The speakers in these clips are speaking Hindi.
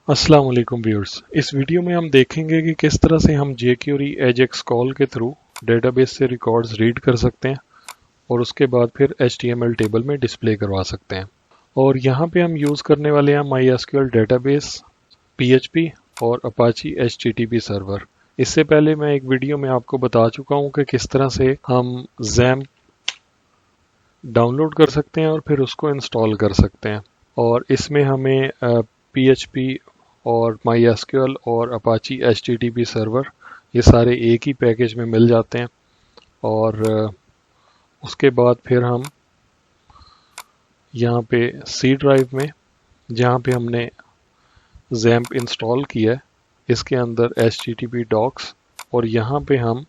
अस्सलाम वालेकुम व्यूअर्स। इस वीडियो में हम देखेंगे कि किस तरह से हम jQuery AJAX कॉल के थ्रू डेटाबेस से रिकॉर्ड्स रीड कर सकते हैं और उसके बाद फिर HTML टेबल में डिस्प्ले करवा सकते हैं। और यहाँ पे हम यूज़ करने वाले हैं MySQL डेटाबेस, PHP और Apache HTTP सर्वर। इससे पहले मैं एक वीडियो में आपको बता चुका हूँ कि किस तरह से हम XAMPP डाउनलोड कर सकते हैं और फिर उसको इंस्टॉल कर सकते हैं। और इसमें हमें PHP और MySQL और Apache HTTP सर्वर ये सारे एक ही पैकेज में मिल जाते हैं। और उसके बाद फिर हम यहाँ पे C ड्राइव में जहाँ पे हमने XAMPP इंस्टॉल किया है इसके अंदर HTTP डॉक्स और यहाँ पे हम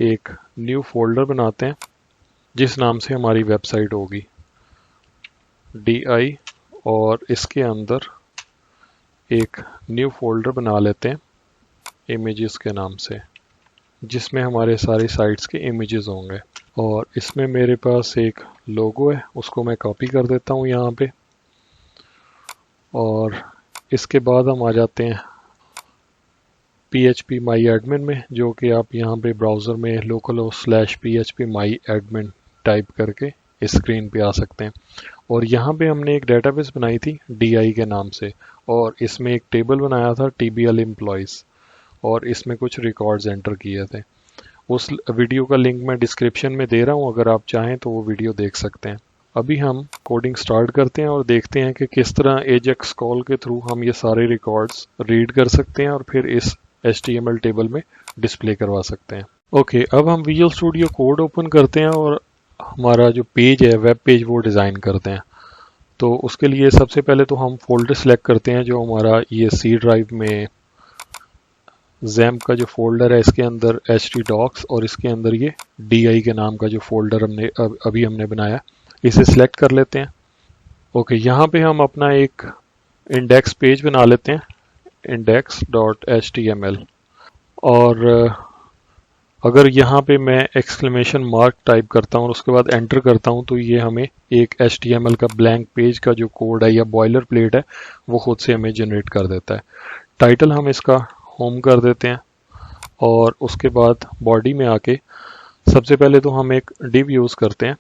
एक न्यू फोल्डर बनाते हैं जिस नाम से हमारी वेबसाइट होगी DI, और इसके अंदर एक न्यू फोल्डर बना लेते हैं इमेजेस के नाम से जिसमें हमारे सारी साइट्स के इमेजेस होंगे। और इसमें मेरे पास एक लोगो है, उसको मैं कॉपी कर देता हूँ यहाँ पे। और इसके बाद हम आ जाते हैं PHP my admin में, जो कि आप यहाँ पे ब्राउज़र में localhost/php my admin टाइप करके इस स्क्रीन पे आ सकते हैं। और यहाँ पे हमने एक डेटाबेस बनाई थी DI के नाम से और इसमें एक टेबल बनाया था TBL एम्प्लॉइज़ और इसमें कुछ रिकॉर्ड्स एंटर किए थे। उस वीडियो का लिंक मैं डिस्क्रिप्शन में दे रहा हूँ, अगर आप चाहें तो वो वीडियो देख सकते हैं। अभी हम कोडिंग स्टार्ट करते हैं और देखते हैं कि किस तरह AJAX कॉल के थ्रू हम ये सारे रिकॉर्ड्स रीड कर सकते हैं और फिर इस HTML टेबल में डिस्प्ले करवा सकते हैं। ओके, अब हम Visual Studio कोड ओपन करते हैं और हमारा जो पेज है वेब पेज वो डिज़ाइन करते हैं। तो उसके लिए सबसे पहले तो हम फोल्डर सेलेक्ट करते हैं जो हमारा ये C ड्राइव में XAMPP का जो फोल्डर है इसके अंदर htdocs और इसके अंदर ये DI के नाम का जो फोल्डर अभी हमने बनाया, इसे सिलेक्ट कर लेते हैं। ओके, यहाँ पे हम अपना एक इंडेक्स पेज बना लेते हैं index.html। और अगर यहाँ पे मैं एक्सक्लेमेशन मार्क टाइप करता हूँ और उसके बाद एंटर करता हूँ तो ये हमें एक HTML का ब्लैंक पेज का जो कोड है या बॉयलर प्लेट है वो खुद से हमें जनरेट कर देता है। टाइटल हम इसका होम कर देते हैं और उसके बाद बॉडी में आके सबसे पहले तो हम एक डिव यूज़ करते हैं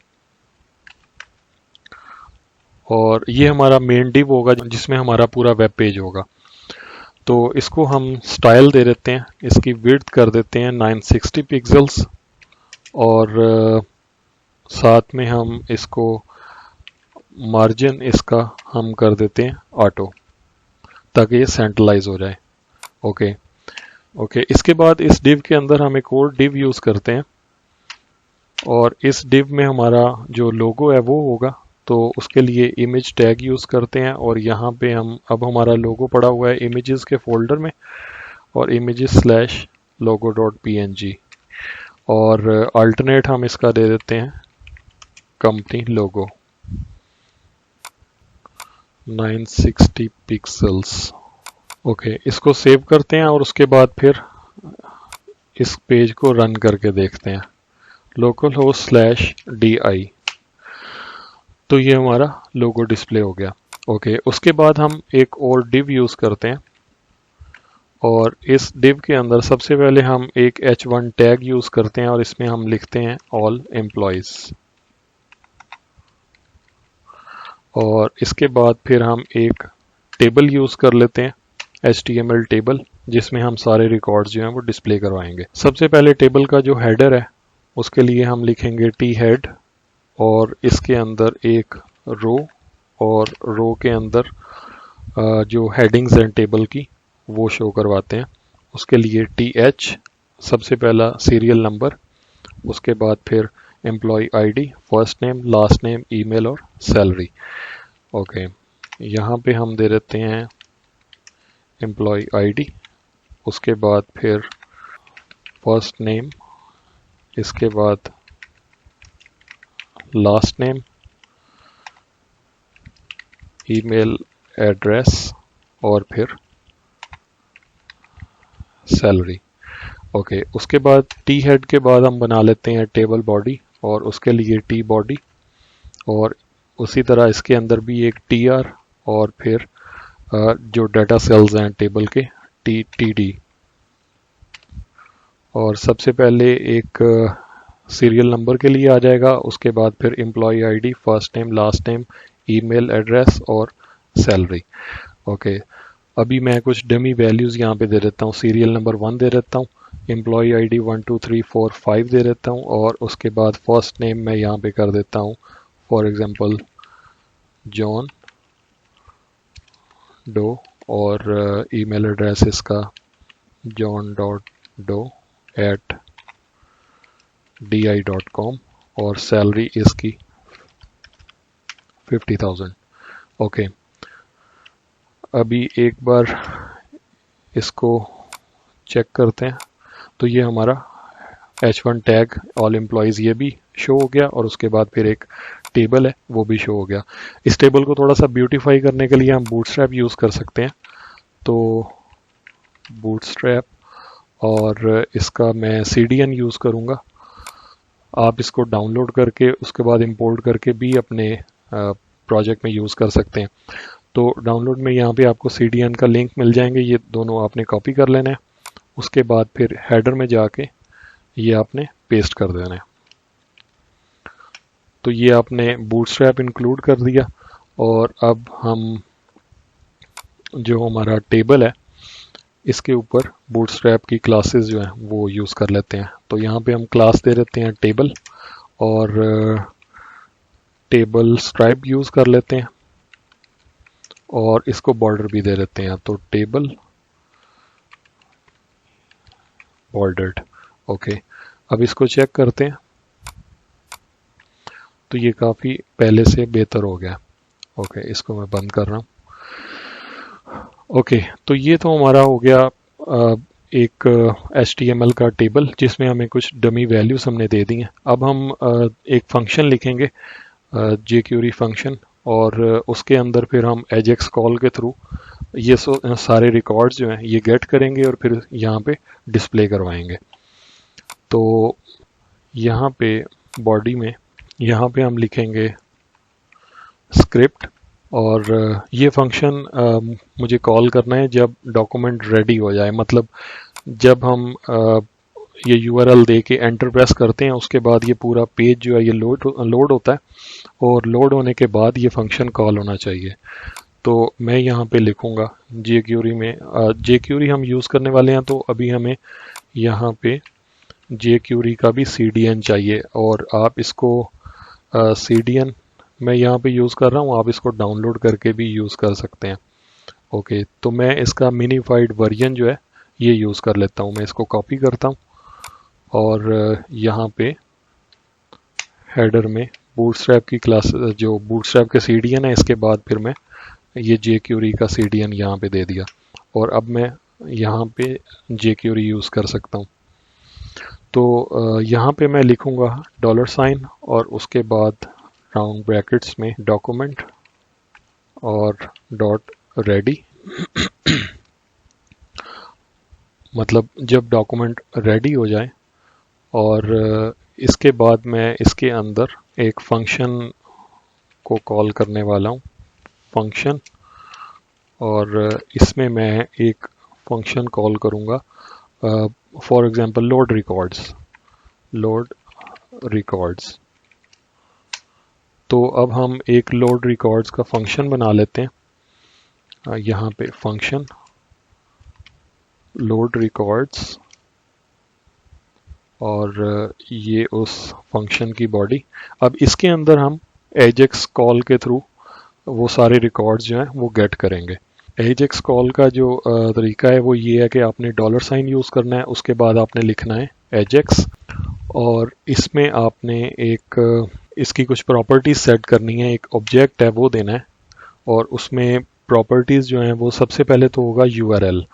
और ये हमारा मेन डिव होगा जिसमें हमारा पूरा वेब पेज होगा। तो इसको हम स्टाइल दे देते हैं, इसकी विड्थ कर देते हैं 960 पिक्सल्स और साथ में हम इसको मार्जिन इसका हम कर देते हैं ऑटो ताकि ये सेंट्रलाइज हो जाए। ओके, इसके बाद इस डिव के अंदर हम एक और डिव यूज़ करते हैं और इस डिव में हमारा जो लोगो है वो होगा। तो उसके लिए इमेज टैग यूज़ करते हैं और यहाँ पे हम अब हमारा लोगो पड़ा हुआ है इमेजेस के फोल्डर में और images/logo.png और अल्टरनेट हम इसका दे देते हैं कंपनी लोगो 960 पिक्सल्स। ओके, इसको सेव करते हैं और उसके बाद फिर इस पेज को रन करके देखते हैं localhost/di। तो ये हमारा लोगो डिस्प्ले हो गया। ओके, उसके बाद हम एक और डिव यूज़ करते हैं और इस डिव के अंदर सबसे पहले हम एक h1 टैग यूज़ करते हैं और इसमें हम लिखते हैं ऑल एम्प्लॉइज़। और इसके बाद फिर हम एक टेबल यूज़ कर लेते हैं HTML टेबल जिसमें हम सारे रिकॉर्ड्स जो हैं वो डिस्प्ले करवाएंगे। सबसे पहले टेबल का जो हेडर है उसके लिए हम लिखेंगे t-head और इसके अंदर एक रो और रो के अंदर जो हेडिंग्स हैं टेबल की वो शो करवाते हैं। उसके लिए th सबसे पहला सीरियल नंबर, उसके बाद फिर employee ID, first name, last name, email और सैलरी। ओके, यहाँ पे हम दे देते हैं एम्प्लॉय ID, उसके बाद फिर फर्स्ट नेम, इसके बाद लास्ट नेम, ईमेल एड्रेस और फिर सैलरी। ओके, उसके बाद टी हेड के बाद हम बना लेते हैं टेबल बॉडी और उसके लिए टी बॉडी और उसी तरह इसके अंदर भी एक TR और फिर जो डाटा सेल्स हैं टेबल के TD। और सबसे पहले एक सीरियल नंबर के लिए आ जाएगा, उसके बाद फिर employee ID, first name, last name, email address और सैलरी। ओके, अभी मैं कुछ डमी वैल्यूज़ यहाँ पे दे देता हूँ। सीरियल नंबर 1 दे देता हूँ, एम्प्लॉय आईडी 1 2 3 4 5 दे देता हूँ, और उसके बाद फर्स्ट नेम मैं यहाँ पे कर देता हूँ फॉर एग्जांपल जॉन डो, और ईमेल एड्रेस इसका john.doe@di.com, और सैलरी इसकी 50,000। ओके, अभी एक बार इसको चेक करते हैं। तो ये हमारा H1 टैग ऑल एम्प्लॉयज़ ये भी शो हो गया, और उसके बाद फिर एक टेबल है वो भी शो हो गया। इस टेबल को थोड़ा सा ब्यूटीफाई करने के लिए हम बूटस्ट्रैप यूज़ कर सकते हैं। तो बूटस्ट्रैप, और इसका मैं CDN यूज़ करूँगा। आप इसको डाउनलोड करके उसके बाद इंपोर्ट करके भी अपने प्रोजेक्ट में यूज़ कर सकते हैं। तो डाउनलोड में यहाँ पे आपको CDN का लिंक मिल जाएंगे, ये दोनों आपने कॉपी कर लेना है। उसके बाद फिर हेडर में जाके ये आपने पेस्ट कर देना है। तो ये आपने बूटस्ट्रैप इंक्लूड कर दिया, और अब हम जो हमारा टेबल है इसके ऊपर बूटस्ट्रैप की क्लासेस जो हैं वो यूज़ कर लेते हैं। तो यहाँ पे हम क्लास दे देते हैं टेबल, और टेबल स्ट्राइप यूज़ कर लेते हैं, और इसको बॉर्डर भी दे देते हैं। तो टेबल बॉर्डर्ड। ओके, अब इसको चेक करते हैं। तो ये काफ़ी पहले से बेहतर हो गया। ओके, इसको मैं बंद कर रहा हूँ। ओके, तो ये तो हमारा हो गया एक HTML का टेबल जिसमें हमें कुछ डमी वैल्यूज हमने दे दी हैं। अब हम एक फंक्शन लिखेंगे jQuery फंक्शन, और उसके अंदर फिर हम एजेक्स कॉल के थ्रू ये सारे रिकॉर्ड्स जो हैं ये गेट करेंगे और फिर यहाँ पे डिस्प्ले करवाएंगे। तो यहाँ पे बॉडी में यहाँ पे हम लिखेंगे स्क्रिप्ट, और ये फंक्शन मुझे कॉल करना है जब डॉक्यूमेंट रेडी हो जाए। मतलब जब हम ये URL दे के एंटर प्रेस करते हैं उसके बाद ये पूरा पेज जो है ये लोड होता है, और लोड होने के बाद ये फंक्शन कॉल होना चाहिए। तो मैं यहाँ पे लिखूँगा jQuery में, jQuery हम यूज़ करने वाले हैं, तो अभी हमें यहाँ पे jQuery का भी CDN चाहिए, और आप इसको CDN मैं यहाँ पे यूज़ कर रहा हूँ, आप इसको डाउनलोड करके भी यूज़ कर सकते हैं। ओके, तो मैं इसका मिनीफाइड वर्जन जो है ये यूज़ कर लेता हूँ। मैं इसको कॉपी करता हूँ, और यहाँ पे हेडर में बूटस्ट्रैप की क्लास, जो बूटस्ट्रैप के CDN है, इसके बाद फिर मैं ये jQuery का CDN यहाँ पे दे दिया, और अब मैं यहाँ पे jQuery यूज़ कर सकता हूँ। तो यहाँ पे मैं लिखूँगा $, और उसके बाद राउंड ब्रैकेट्स में डॉक्यूमेंट और .ready मतलब जब डॉक्यूमेंट रेडी हो जाए, और इसके बाद मैं इसके अंदर एक फंक्शन को कॉल करने वाला हूँ, फंक्शन, और इसमें मैं एक फंक्शन कॉल करूँगा फॉर एग्जांपल लोड रिकॉर्ड्स। तो अब हम एक लोड रिकॉर्ड्स का फंक्शन बना लेते हैं। यहाँ पे फंक्शन लोड रिकॉर्ड्स, और ये उस फंक्शन की बॉडी। अब इसके अंदर हम एजेक्स कॉल के थ्रू वो सारे रिकॉर्ड्स जो हैं वो गेट करेंगे। एजेक्स कॉल का जो तरीका है वो ये है कि आपने $, यूज़ करना है, उसके बाद आपने लिखना है एजेक्स, और इसमें आपने एक इसकी कुछ प्रॉपर्टीज सेट करनी है। एक ऑब्जेक्ट है वो देना है, और उसमें प्रॉपर्टीज जो हैं वो सबसे पहले तो होगा URL,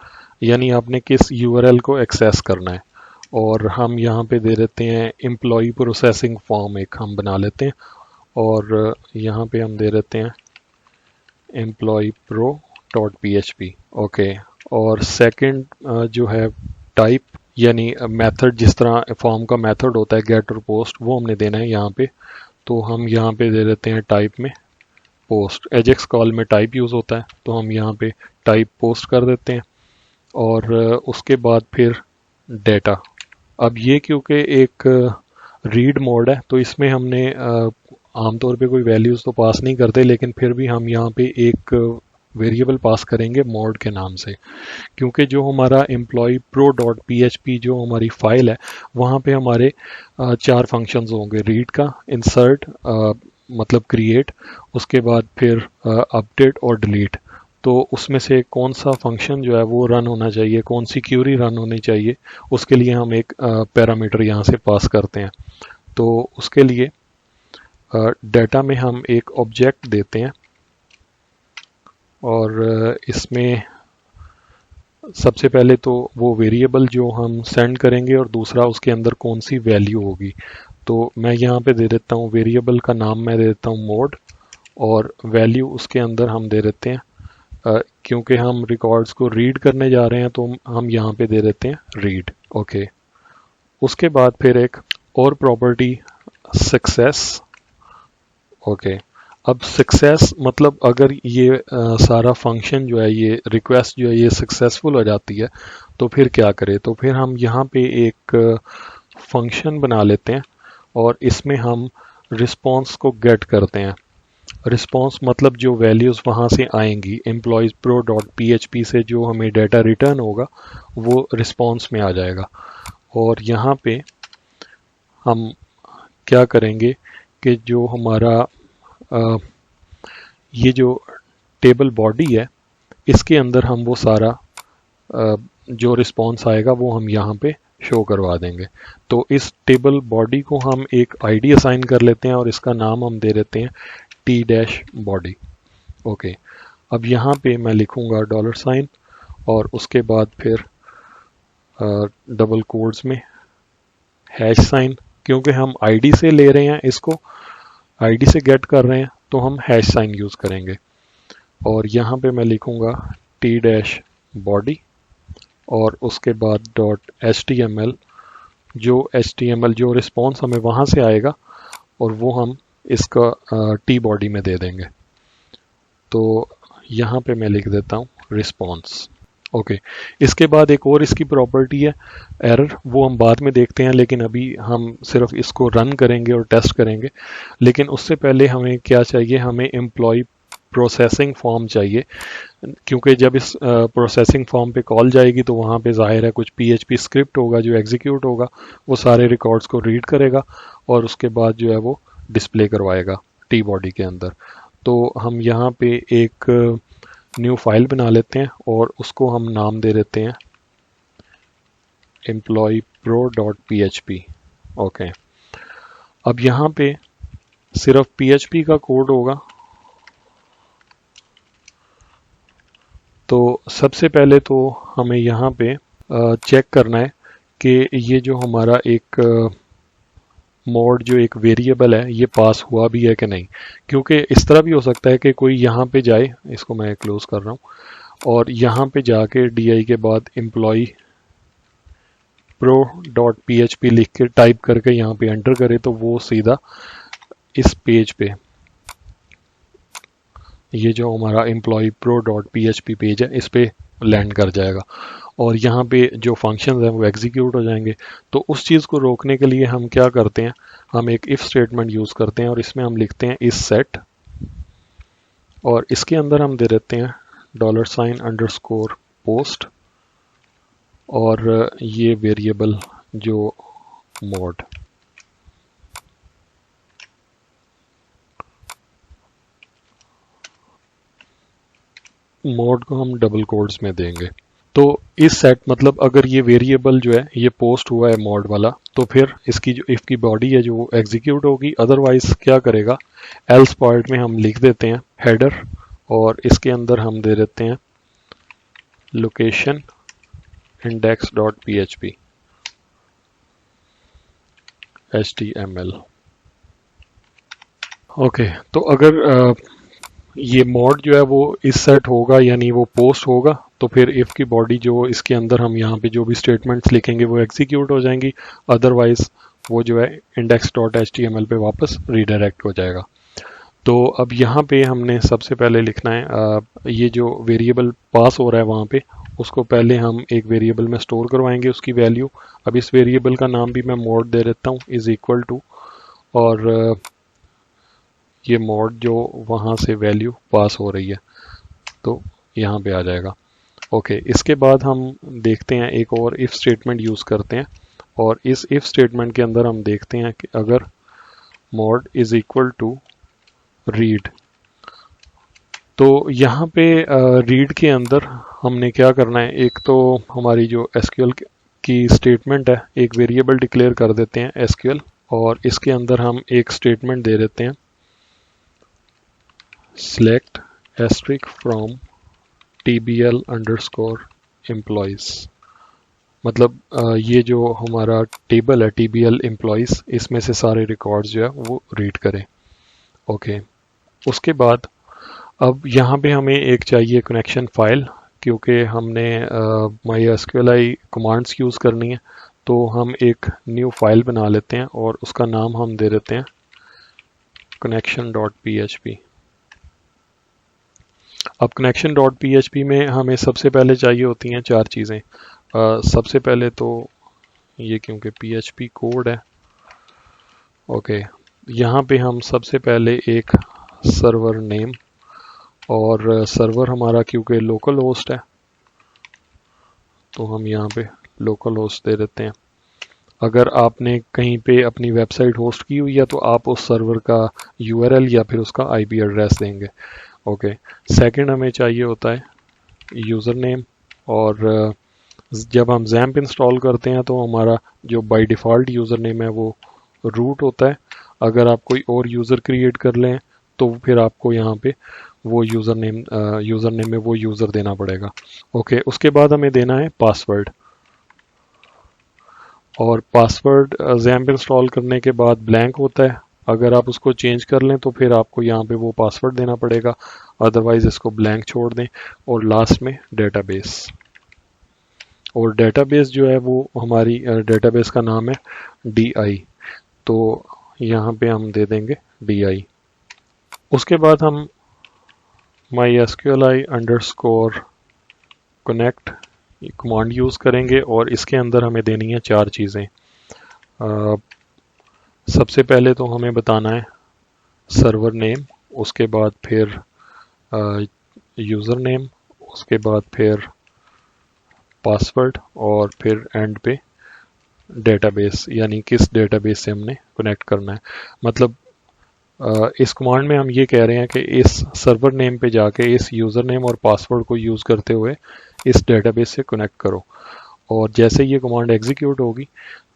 यानी आपने किस URL को एक्सेस करना है। और हम यहाँ पे दे देते हैं एम्प्लॉई प्रोसेसिंग फॉर्म, एक हम बना लेते हैं, और यहाँ पे हम दे देते हैं employee.pro.php। ओके, और सेकंड जो है टाइप, यानी मेथड, जिस तरह फॉर्म का मेथड होता है गेट और पोस्ट, वो हमने देना है यहाँ पे। तो हम यहाँ पे दे देते हैं टाइप में पोस्ट, एजेक्स कॉल में टाइप यूज़ होता है, तो हम यहाँ पे टाइप पोस्ट कर देते हैं। और उसके बाद फिर डेटा। अब ये क्योंकि एक रीड मोड है तो इसमें हमने आमतौर पे कोई वैल्यूज़ तो पास नहीं करते, लेकिन फिर भी हम यहाँ पे एक वेरिएबल पास करेंगे मोड के नाम से, क्योंकि जो हमारा एम्प्लॉय प्रो डॉट PHP जो हमारी फाइल है वहाँ पे हमारे 4 फंक्शंस होंगे, रीड का, इंसर्ट मतलब क्रिएट, उसके बाद फिर अपडेट और डिलीट। तो उसमें से कौन सा फंक्शन जो है वो रन होना चाहिए, कौन सी क्यूरी रन होनी चाहिए, उसके लिए हम एक पैरामीटर यहाँ से पास करते हैं। तो उसके लिए डाटा में हम एक ऑब्जेक्ट देते हैं और इसमें सबसे पहले तो वो वेरिएबल जो हम सेंड करेंगे और दूसरा उसके अंदर कौन सी वैल्यू होगी। तो मैं यहाँ पे दे देता हूँ वेरिएबल का नाम, मैं दे देता हूँ मोड, और वैल्यू उसके अंदर हम दे देते हैं क्योंकि हम रिकॉर्ड्स को रीड करने जा रहे हैं तो हम यहाँ पे दे देते हैं रीड। ओके, उसके बाद फिर एक और प्रॉपर्टी सक्सेस। ओके, अब सक्सेस मतलब अगर ये सारा फंक्शन जो है, ये रिक्वेस्ट जो है ये सक्सेसफुल हो जाती है तो फिर क्या करें। तो फिर हम यहाँ पे एक फंक्शन बना लेते हैं और इसमें हम रिस्पॉन्स को गेट करते हैं। रिस्पॉन्स मतलब जो वैल्यूज़ वहाँ से आएंगी एम्प्लॉयज़ प्रो डॉट PHP से, जो हमें डाटा रिटर्न होगा वो रिस्पॉन्स में आ जाएगा। और यहाँ पे हम क्या करेंगे कि जो हमारा ये जो टेबल बॉडी है इसके अंदर हम वो सारा जो रिस्पॉन्स आएगा वो हम यहाँ पे शो करवा देंगे। तो इस टेबल बॉडी को हम एक आईडी असाइन कर लेते हैं और इसका नाम हम दे देते हैं T-body। ओके, अब यहाँ पे मैं लिखूंगा $, और उसके बाद फिर डबल कोड्स में हैश साइन, क्योंकि हम आईडी से ले रहे हैं, इसको आईडी से गेट कर रहे हैं तो हम हैश साइन यूज़ करेंगे। और यहाँ पे मैं लिखूंगा T-body और उसके बाद .html, जो रिस्पॉन्स हमें वहाँ से आएगा और वो हम इसका T-body में दे देंगे। तो यहाँ पे मैं लिख देता हूँ रिस्पॉन्स। ओके, इसके बाद एक और इसकी प्रॉपर्टी है एरर, वो हम बाद में देखते हैं, लेकिन अभी हम सिर्फ इसको रन करेंगे और टेस्ट करेंगे। लेकिन उससे पहले हमें क्या चाहिए, हमें एम्प्लॉय प्रोसेसिंग फॉर्म चाहिए, क्योंकि जब इस प्रोसेसिंग फॉर्म पे कॉल जाएगी तो वहाँ पे जाहिर है कुछ PHP स्क्रिप्ट होगा जो एग्जीक्यूट होगा, वो सारे रिकॉर्ड्स को रीड करेगा और उसके बाद जो है वो डिस्प्ले करवाएगा T-body के अंदर। तो हम यहाँ पे एक न्यू फाइल बना लेते हैं और उसको हम नाम दे देते हैं employee-pro.php। ओके, अब यहाँ पे सिर्फ PHP का कोड होगा। तो सबसे पहले तो हमें यहाँ पे चेक करना है कि ये जो हमारा एक मोड जो एक वेरिएबल है ये पास हुआ भी है कि नहीं, क्योंकि इस तरह भी हो सकता है कि कोई यहाँ पे जाए, इसको मैं क्लोज कर रहा हूँ, और यहाँ पे जाके DI के बाद एम्प्लॉय pro.php लिख के टाइप करके यहाँ पे एंटर करे तो वो सीधा इस पेज पे, ये जो हमारा एम्प्लॉय pro.php पेज है, इस पे लैंड कर जाएगा और यहाँ पे जो फंक्शंस हैं वो एग्जीक्यूट हो जाएंगे। तो उस चीज़ को रोकने के लिए हम क्या करते हैं, हम एक इफ स्टेटमेंट यूज़ करते हैं और इसमें हम लिखते हैं इस सेट, और इसके अंदर हम दे देते हैं $_post और ये वेरिएबल जो मोड। मोड को हम डबल कोड्स में देंगे। तो इस सेट मतलब अगर ये वेरिएबल जो है ये पोस्ट हुआ है मोड वाला, तो फिर इसकी जो इफ की बॉडी है जो एग्जीक्यूट होगी। अदरवाइज क्या करेगा, एल्स पार्ट में हम लिख देते हैं हेडर और इसके अंदर हम दे देते हैं लोकेशन index.php HTML। ओके, तो अगर ये मोड जो है वो इस सेट होगा यानी वो पोस्ट होगा, तो फिर इफ की बॉडी जो इसके अंदर हम यहाँ पे जो भी स्टेटमेंट्स लिखेंगे वो एग्जीक्यूट हो जाएंगी। अदरवाइज वो जो है index.html पे वापस रीडायरेक्ट हो जाएगा। तो अब यहाँ पे हमने सबसे पहले लिखना है ये जो वेरिएबल पास हो रहा है वहाँ पे, उसको पहले हम एक वेरिएबल में स्टोर करवाएंगे उसकी वैल्यू। अब इस वेरिएबल का नाम भी मैं मोड दे देता हूँ, इज इक्वल टू, और ये मोड जो वहाँ से वैल्यू पास हो रही है तो यहाँ पे आ जाएगा। ओके, इसके बाद हम देखते हैं एक और इफ़ स्टेटमेंट यूज़ करते हैं, और इस इफ़ स्टेटमेंट के अंदर हम देखते हैं कि अगर mode is equal to read, तो यहाँ पे रीड के अंदर हमने क्या करना है, एक तो हमारी जो एसक्यूएल की स्टेटमेंट है, एक वेरिएबल डिक्लेयर कर देते हैं एसक्यूएल, और इसके अंदर हम एक स्टेटमेंट दे देते हैं select asterisk from tbl underscore employees। मतलब ये जो हमारा टेबल है tbl employees, इसमें से सारे रिकॉर्ड्स जो है वो रीड करें। ओके, उसके बाद अब यहाँ पे हमें एक चाहिए कनेक्शन फाइल, क्योंकि हमने MySQLi कमांड्स यूज़ करनी है, तो हम एक न्यू फाइल बना लेते हैं और उसका नाम हम दे देते हैं connection.php। अब connection.php में हमें सबसे पहले चाहिए होती हैं 4 चीज़ें। सबसे पहले तो ये क्योंकि PHP कोड है, ओके, यहाँ पे हम सबसे पहले एक सर्वर नेम, और सर्वर हमारा क्योंकि लोकल होस्ट है तो हम यहाँ पे लोकल होस्ट दे देते हैं। अगर आपने कहीं पे अपनी वेबसाइट होस्ट की हुई है तो आप उस सर्वर का URL या फिर उसका IP एड्रेस देंगे। ओके, सेकंड हमें चाहिए होता है यूज़र नेम, और जब हम XAMPP इंस्टॉल करते हैं तो हमारा जो बाय डिफ़ॉल्ट यूज़र नेम है वो रूट होता है। अगर आप कोई और यूज़र क्रिएट कर लें तो फिर आपको यहाँ पे वो यूज़र नेम में वो यूज़र देना पड़ेगा। ओके, उसके बाद हमें देना है पासवर्ड, और पासवर्ड XAMPP इंस्टॉल करने के बाद ब्लैंक होता है। अगर आप उसको चेंज कर लें तो फिर आपको यहाँ पे वो पासवर्ड देना पड़ेगा, अदरवाइज इसको ब्लैंक छोड़ दें। और लास्ट में डेटाबेस, और डेटाबेस जो है वो हमारी डेटाबेस का नाम है DI, तो यहाँ पे हम दे देंगे DI। उसके बाद हम MySQLi underscore connect command use करेंगे, और इसके अंदर हमें देनी है 4 चीज़ें। सबसे पहले तो हमें बताना है सर्वर नेम, उसके बाद फिर यूज़र नेम, उसके बाद फिर पासवर्ड, और फिर एंड पे डेटाबेस, यानी किस डेटाबेस से हमने कनेक्ट करना है। मतलब इस कमांड में हम ये कह रहे हैं कि इस सर्वर नेम पे जाके इस यूज़र नेम और पासवर्ड को यूज़ करते हुए इस डेटाबेस से कनेक्ट करो। और जैसे ये कमांड एग्जीक्यूट होगी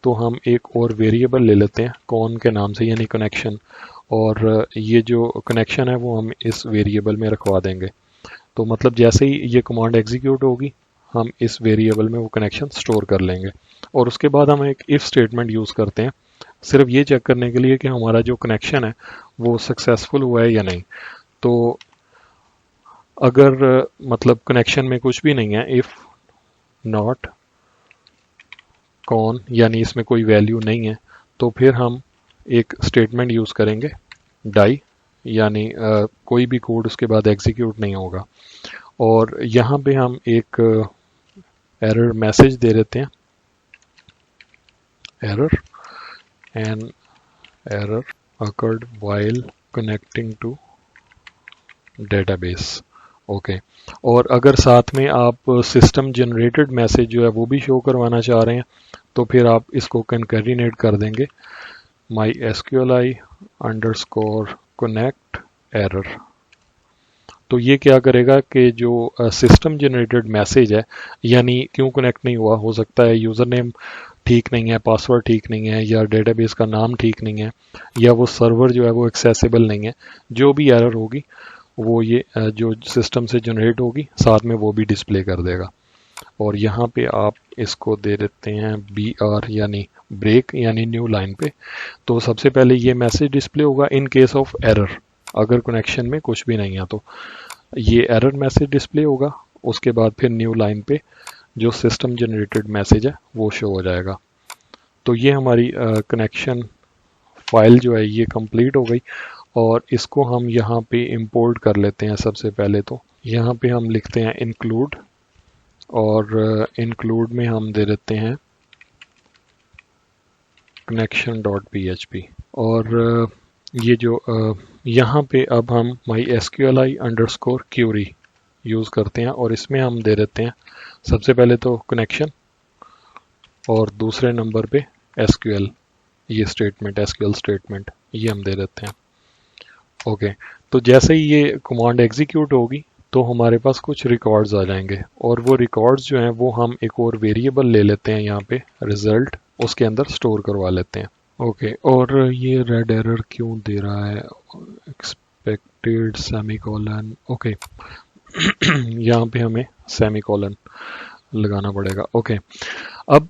तो हम एक और वेरिएबल ले लेते हैं कौन के नाम से, यानी कनेक्शन, और ये जो कनेक्शन है वो हम इस वेरिएबल में रखवा देंगे। तो मतलब जैसे ही ये कमांड एग्जीक्यूट होगी हम इस वेरिएबल में वो कनेक्शन स्टोर कर लेंगे। और उसके बाद हम एक इफ़ स्टेटमेंट यूज़ करते हैं सिर्फ ये चेक करने के लिए कि हमारा जो कनेक्शन है वो सक्सेसफुल हुआ है या नहीं। तो अगर मतलब कनेक्शन में कुछ भी नहीं है, इफ़ नॉट कौन, यानी इसमें कोई वैल्यू नहीं है, तो फिर हम एक स्टेटमेंट यूज़ करेंगे डाई, यानी कोई भी कोड उसके बाद एग्जीक्यूट नहीं होगा। और यहाँ पे हम एक एरर मैसेज दे देते हैं, error an error occurred while connecting to database। Okay, और अगर साथ में आप सिस्टम जनरेटेड मैसेज जो है वो भी शो करवाना चाह रहे हैं तो फिर आप इसको कंकैटिनेट कर देंगे MySQLi underscore connect error। तो ये क्या करेगा कि जो सिस्टम जनरेटेड मैसेज है, यानी क्यों कनेक्ट नहीं हुआ, हो सकता है यूज़र नेम ठीक नहीं है, पासवर्ड ठीक नहीं है, या डेटाबेस का नाम ठीक नहीं है, या वो सर्वर जो है वो एक्सेसिबल नहीं है, जो भी एरर होगी वो ये जो सिस्टम से जनरेट होगी साथ में वो भी डिस्प्ले कर देगा। और यहाँ पे आप इसको दे देते हैं BR यानी ब्रेक, यानी न्यू लाइन पे। तो सबसे पहले ये मैसेज डिस्प्ले होगा इन केस ऑफ एरर, अगर कनेक्शन में कुछ भी नहीं है तो ये एरर मैसेज डिस्प्ले होगा। उसके बाद फिर न्यू लाइन पे जो सिस्टम जनरेटेड मैसेज है वो शो हो जाएगा। तो ये हमारी कनेक्शन फाइल जो है ये कंप्लीट हो गई। और इसको हम यहाँ पे इंपोर्ट कर लेते हैं। सबसे पहले तो यहाँ पे हम लिखते हैं इंक्लूड, और इंक्लूड में हम दे देते हैं connection.php। और ये जो यहाँ पे अब हम mysqli_query यूज़ करते हैं, और इसमें हम दे देते हैं सबसे पहले तो कनेक्शन, और दूसरे नंबर पे SQL, ये स्टेटमेंट SQL स्टेटमेंट ये हम दे देते हैं। ओके, तो जैसे ही ये कमांड एग्जीक्यूट होगी तो हमारे पास कुछ रिकॉर्ड्स आ जाएंगे, और वो रिकॉर्ड्स जो हैं वो हम एक और वेरिएबल ले लेते हैं यहाँ पे रिजल्ट, उसके अंदर स्टोर करवा लेते हैं। ओके, और ये रेड एरर क्यों दे रहा है, एक्सपेक्टेड सेमीकोलन। ओके यहाँ पे हमें सेमीकोलन लगाना पड़ेगा। ओके, अब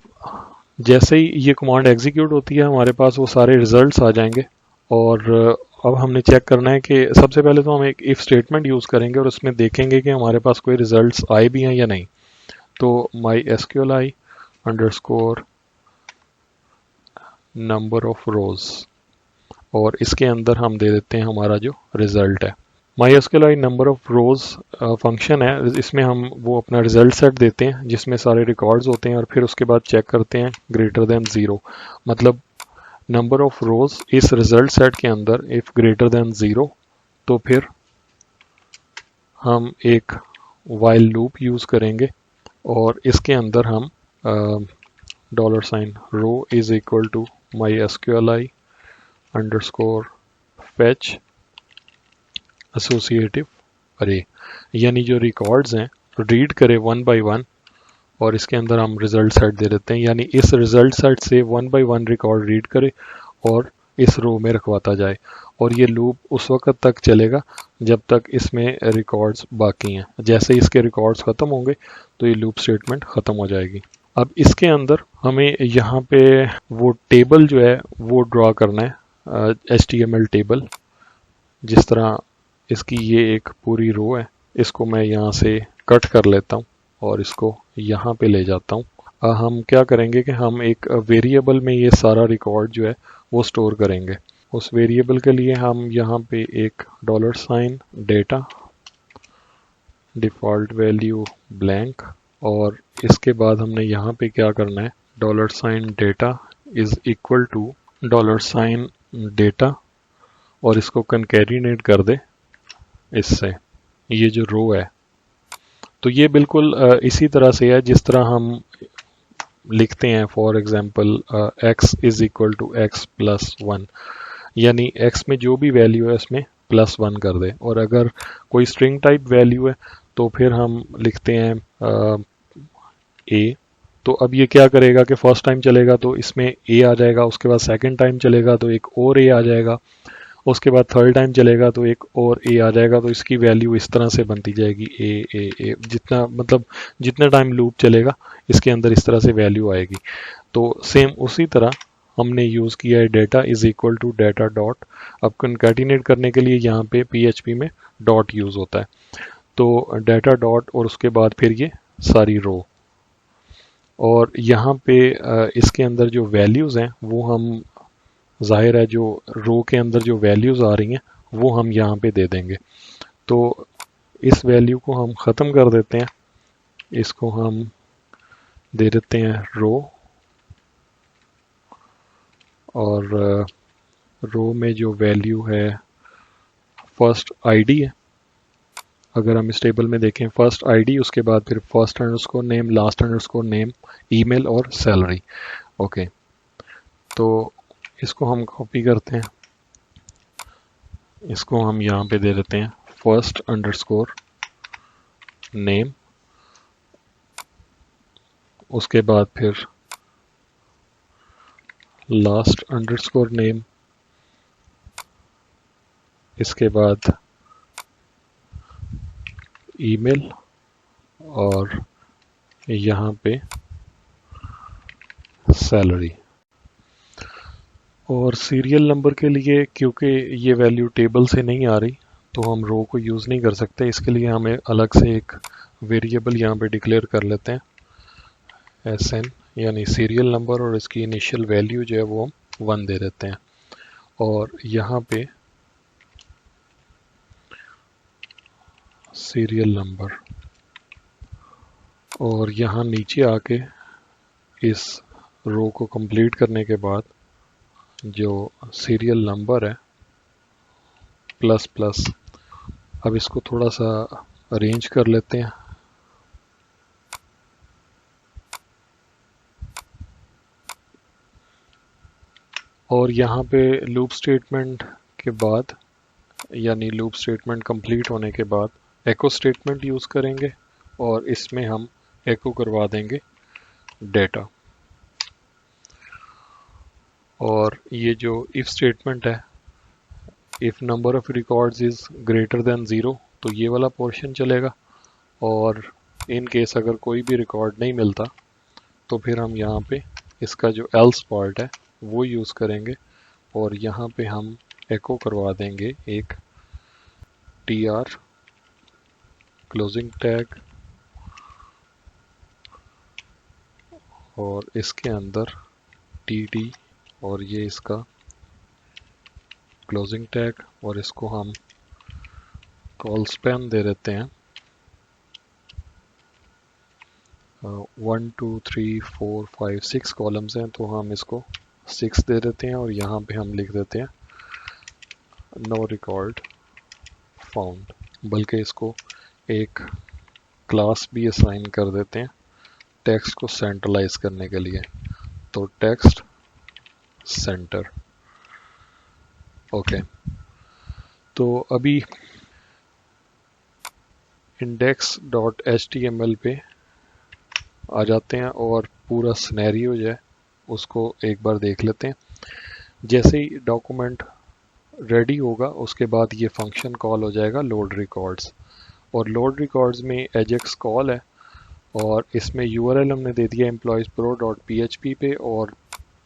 जैसे ही ये कमांड एग्जीक्यूट होती है हमारे पास वो सारे रिजल्ट्स आ जाएंगे, और अब हमने चेक करना है कि सबसे पहले तो हम एक इफ स्टेटमेंट यूज़ करेंगे और उसमें देखेंगे कि हमारे पास कोई रिजल्ट्स आए भी हैं या नहीं। तो mysqli_ नंबर ऑफ रोज, और इसके अंदर हम दे देते हैं हमारा जो रिजल्ट है। mysqli number of rose function है, इसमें हम वो अपना रिजल्ट सेट देते हैं जिसमें सारे रिकॉर्ड्स होते हैं, और फिर उसके बाद चेक करते हैं ग्रेटर देन 0, मतलब नंबर ऑफ रोज इस रिजल्ट सेट के अंदर इफ ग्रेटर देन 0, तो फिर हम एक वाइल लूप यूज करेंगे, और इसके अंदर हम $रो is equal to mysqli_fetch associative array, यानी जो रिकॉर्ड्स हैं रीड करे 1 by 1, और इसके अंदर हम रिजल्ट सेट दे देते हैं, यानी इस रिजल्ट सेट से 1 by 1 रिकॉर्ड रीड करे और इस रो में रखवाता जाए, और ये लूप उस वक्त तक चलेगा जब तक इसमें रिकॉर्ड्स बाकी हैं। जैसे इसके रिकॉर्ड्स ख़त्म होंगे तो ये लूप स्टेटमेंट ख़त्म हो जाएगी। अब इसके अंदर हमें यहाँ पे वो टेबल जो है वो ड्रॉ करना है, HTML टेबल। जिस तरह इसकी ये एक पूरी रो है, इसको मैं यहाँ से कट कर लेता हूँ और इसको यहाँ पे ले जाता हूँ। हम क्या करेंगे कि हम एक वेरिएबल में ये सारा रिकॉर्ड जो है वो स्टोर करेंगे। उस वेरिएबल के लिए हम यहाँ पे एक $data डिफ़ॉल्ट वैल्यू ब्लैंक, और इसके बाद हमने यहाँ पे क्या करना है, $data is equal to $data, और इसको कंकैटिनेट कर दे इससे, ये जो रो है। तो ये बिल्कुल इसी तरह से है जिस तरह हम लिखते हैं, for example x is equal to x+1, यानी x में जो भी वैल्यू है उसमें +1 कर दे, और अगर कोई स्ट्रिंग टाइप वैल्यू है तो फिर हम लिखते हैं a। तो अब ये क्या करेगा कि फर्स्ट टाइम चलेगा तो इसमें a आ जाएगा, उसके बाद सेकंड टाइम चलेगा तो एक और a आ जाएगा, उसके बाद थर्ड टाइम चलेगा तो एक और a आ जाएगा। तो इसकी वैल्यू इस तरह से बनती जाएगी a, जितना मतलब जितना टाइम लूप चलेगा इसके अंदर इस तरह से वैल्यू आएगी। तो सेम उसी तरह हमने यूज़ किया है data is equal to data dot. अब कंकैटिनेट करने के लिए यहाँ पे PHP में डॉट यूज़ होता है, तो डेटा डॉट और उसके बाद फिर ये सारी रो, और यहाँ पे इसके अंदर जो वैल्यूज़ हैं वो हम, जाहिर है जो रो के अंदर जो वैल्यूज़ आ रही हैं वो हम यहाँ पे दे देंगे। तो इस वैल्यू को हम ख़त्म कर देते हैं, इसको हम दे देते हैं रो, और रो में जो वैल्यू है फर्स्ट आईडी है। अगर हम इस टेबल में देखें फर्स्ट आईडी, उसके बाद फिर first underscore name, last underscore name, email और सैलरी। ओके, तो इसको हम कॉपी करते हैं, इसको हम यहाँ पे दे देते हैं फर्स्ट अंडरस्कोर नेम, उसके बाद फिर लास्ट अंडरस्कोर नेम, इसके बाद ईमेल, और यहाँ पे सैलरी। और सीरियल नंबर के लिए क्योंकि ये वैल्यू टेबल से नहीं आ रही तो हम रो को यूज़ नहीं कर सकते, इसके लिए हमें अलग से एक वेरिएबल यहाँ पे डिक्लेयर कर लेते हैं SN, यानी सीरियल नंबर, और इसकी इनिशियल वैल्यू जो है वो हम 1 दे देते हैं। और यहाँ पे सीरियल नंबर, और यहाँ नीचे आके इस रो को कंप्लीट करने के बाद जो सीरियल नंबर है प्लस प्लस, अब इसको थोड़ा सा अरेंज कर लेते हैं। और यहाँ पे लूप स्टेटमेंट के बाद, यानी लूप स्टेटमेंट कंप्लीट होने के बाद एको स्टेटमेंट यूज़ करेंगे और इसमें हम एको करवा देंगे डेटा। और ये जो इफ स्टेटमेंट है, if number of records is greater than 0, तो ये वाला पोर्शन चलेगा। और इन केस अगर कोई भी रिकॉर्ड नहीं मिलता तो फिर हम यहाँ पे इसका जो एल्स पार्ट है वो यूज़ करेंगे और यहाँ पे हम एको करवा देंगे एक tr क्लोजिंग टैग, और इसके अंदर td, और ये इसका क्लोजिंग टैग, और इसको हम कॉल स्पैन दे देते हैं 1 2 3 4 5 6 कॉलम्स हैं तो हम इसको 6 दे देते हैं। और यहाँ पे हम लिख देते हैं नो रिकॉर्ड फाउंड, बल्कि इसको एक क्लास भी असाइन कर देते हैं टेक्स्ट को सेंट्रलाइज करने के लिए, तो टेक्स्ट सेंटर। ओके, तो अभी index.html पे आ जाते हैं और पूरा सिनेरियो जो है उसको एक बार देख लेते हैं। जैसे ही डॉक्यूमेंट रेडी होगा उसके बाद ये फंक्शन कॉल हो जाएगा लोड रिकॉर्ड्स, और लोड रिकॉर्ड्स में एजेक्स कॉल है और इसमें यूआरएल हमने दे दिया employeespro.php पे, और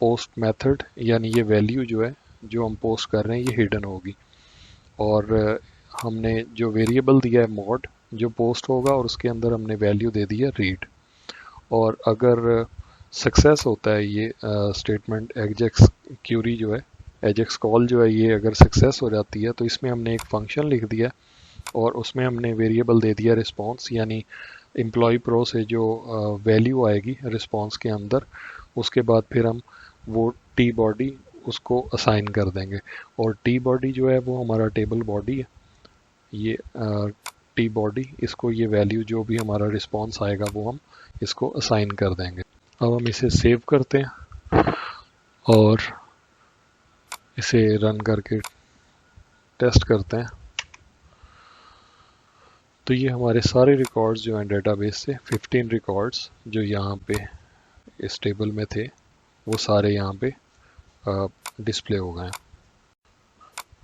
पोस्ट मेथड यानी ये वैल्यू जो है जो हम पोस्ट कर रहे हैं ये हिडन होगी। और हमने जो वेरिएबल दिया है मोड जो पोस्ट होगा और उसके अंदर हमने वैल्यू दे दी है रीड। और अगर सक्सेस होता है ये स्टेटमेंट एजेक्स क्यूरी जो है, एजेक्स कॉल जो है, ये अगर सक्सेस हो जाती है तो इसमें हमने एक फंक्शन लिख दिया और उसमें हमने वेरिएबल दे दिया रिस्पॉन्स, यानी एम्प्लॉय प्रो से जो वैल्यू आएगी रिस्पॉन्स के अंदर, उसके बाद फिर हम वो टी बॉडी उसको असाइन कर देंगे। और टी बॉडी जो है वो हमारा टेबल बॉडी है, ये टी बॉडी, इसको ये वैल्यू जो भी हमारा रिस्पॉन्स आएगा वो हम इसको असाइन कर देंगे। अब हम इसे सेव करते हैं और इसे रन करके टेस्ट करते हैं। तो ये हमारे सारे रिकॉर्ड्स जो हैं डेटाबेस से 15 रिकॉर्ड्स जो यहाँ पे इस टेबल में थे वो सारे यहाँ पे डिस्प्ले हो गए हैं।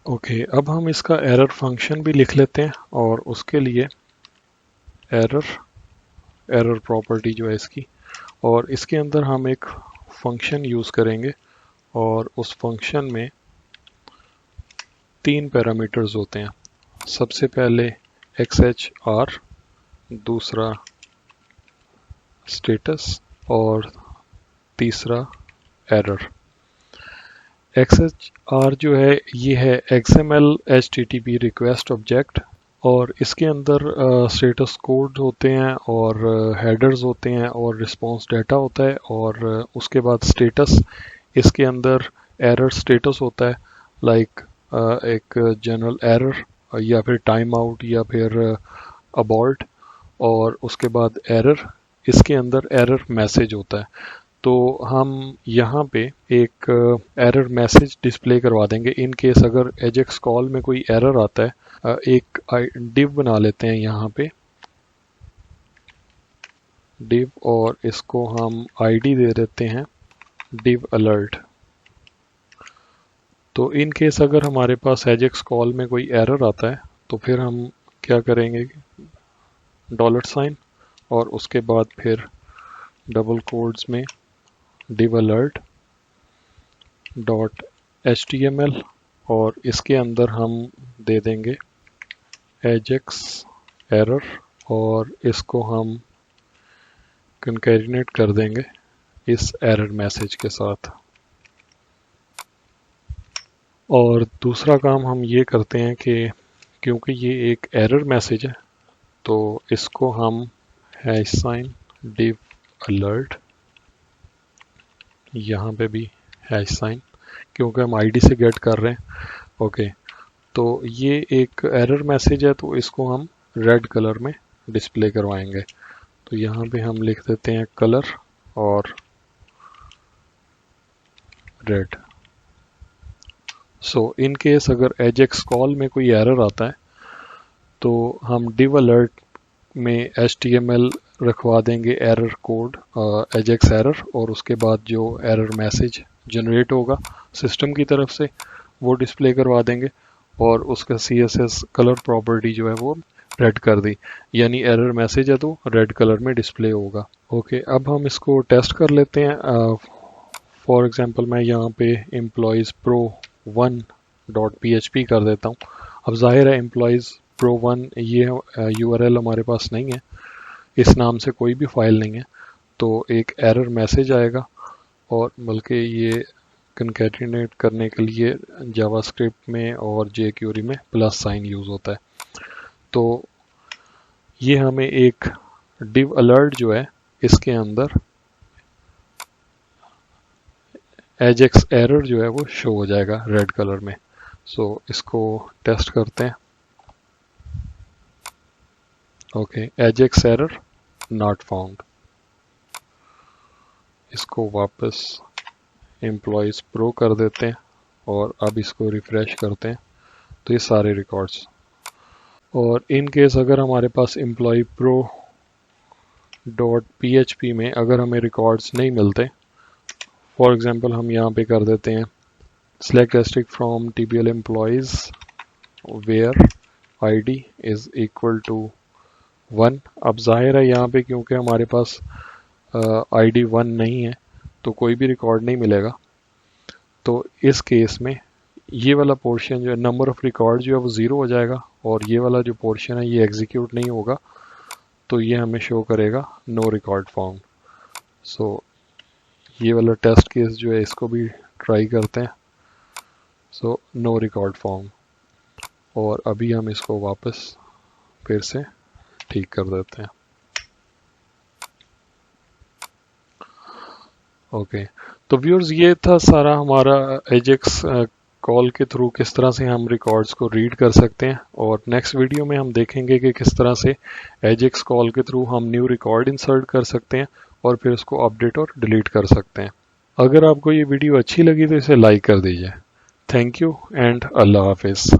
ओके, अब हम इसका एरर फंक्शन भी लिख लेते हैं और उसके लिए एरर प्रॉपर्टी जो है इसकी, और इसके अंदर हम एक फंक्शन यूज़ करेंगे और उस फंक्शन में 3 पैरामीटर्स होते हैं। सबसे पहले XHR, दूसरा स्टेटस और तीसरा एरर। XHR जो है ये है XML HTTP रिक्वेस्ट ऑब्जेक्ट, और इसके अंदर स्टेटस कोड होते हैं और हेडर्स होते हैं और रिस्पांस डाटा होता है, और उसके बाद स्टेटस, इसके अंदर एरर स्टेटस होता है, लाइक एक जनरल एरर या फिर टाइम आउट या फिर अबॉर्ट, और उसके बाद एरर, इसके अंदर एरर मैसेज होता है। तो हम यहाँ पे एक एरर मैसेज डिस्प्ले करवा देंगे इन केस अगर एजेक्स कॉल में कोई एरर आता है। एक डिव बना लेते हैं यहाँ पे डिव, और इसको हम आईडी दे देते हैं डिव अलर्ट। तो इन केस अगर हमारे पास एजेक्स कॉल में कोई एरर आता है तो फिर हम क्या करेंगे, $, और उसके बाद फिर डबल कोड्स में div alert .html, और इसके अंदर हम दे देंगे ajax error, और इसको हम कंकैरिनेट कर देंगे इस एरर मैसेज के साथ। और दूसरा काम हम ये करते हैं कि क्योंकि ये एक एरर मैसेज है तो इसको हम हैश साइन div alert, यहाँ पे भी हैश साइन, क्योंकि हम आईडी से गेट कर रहे हैं। ओके, तो ये एक एरर मैसेज है, तो इसको हम रेड कलर में डिस्प्ले करवाएंगे। तो यहाँ पे हम लिख देते हैं कलर और रेड। सो इन केस अगर एजेक्स कॉल में कोई एरर आता है तो हम div alert में HTML रखवा देंगे एरर कोड एजेक्स एरर, और उसके बाद जो एरर मैसेज जनरेट होगा सिस्टम की तरफ से वो डिस्प्ले करवा देंगे, और उसका CSS कलर प्रॉपर्टी जो है वो रेड कर दी, यानी एरर मैसेज है तो रेड कलर में डिस्प्ले होगा। ओके, अब हम इसको टेस्ट कर लेते हैं। फॉर एग्जांपल मैं यहाँ पे एम्प्लॉयज़ pro1.php कर देता हूँ। अब जाहिर है एम्प्लॉयज़ pro1 ये URL हमारे पास नहीं है, इस नाम से कोई भी फाइल नहीं है, तो एक एरर मैसेज आएगा, और बल्कि ये कंकैटिनेट करने के लिए जावास्क्रिप्ट में और jQuery में प्लस साइन यूज़ होता है। तो ये हमें एक div alert जो है इसके अंदर एजेक्स एरर जो है वो शो हो जाएगा रेड कलर में। सो इसको टेस्ट करते हैं। Okay, Ajax error not found. इसको वापस एम्प्लॉयज़ प्रो कर देते हैं और अब इसको रिफ्रेश करते हैं तो ये सारे रिकॉर्ड्स। और इन केस अगर हमारे पास एम्प्लॉय प्रो .php में अगर हमें रिकॉर्ड्स नहीं मिलते, फॉर एग्जांपल हम यहाँ पे कर देते हैं select asterisk from tbl employees where id is equal to 1। अब जाहिर है यहाँ पे क्योंकि हमारे पास id 1 नहीं है तो कोई भी रिकॉर्ड नहीं मिलेगा। तो इस केस में ये वाला पोर्शन जो है नंबर ऑफ रिकॉर्ड जो है वो 0 हो जाएगा, और ये वाला जो पोर्शन है ये एग्जीक्यूट नहीं होगा, तो ये हमें शो करेगा नो रिकॉर्ड फाउंड। सो ये वाला टेस्ट केस जो है इसको भी ट्राई करते हैं। सो नो रिकॉर्ड फाउंड, और अभी हम इसको वापस फिर से ठीक कर देते हैं। ओके, तो व्यूअर्स ये था सारा हमारा एजेक्स कॉल के थ्रू किस तरह से हम रिकॉर्ड्स को रीड कर सकते हैं, और नेक्स्ट वीडियो में हम देखेंगे कि किस तरह से एजेक्स कॉल के थ्रू हम न्यू रिकॉर्ड इंसर्ट कर सकते हैं और फिर उसको अपडेट और डिलीट कर सकते हैं। अगर आपको ये वीडियो अच्छी लगी तो इसे लाइक कर दीजिए। थैंक यू एंड अल्लाह हाफिज़।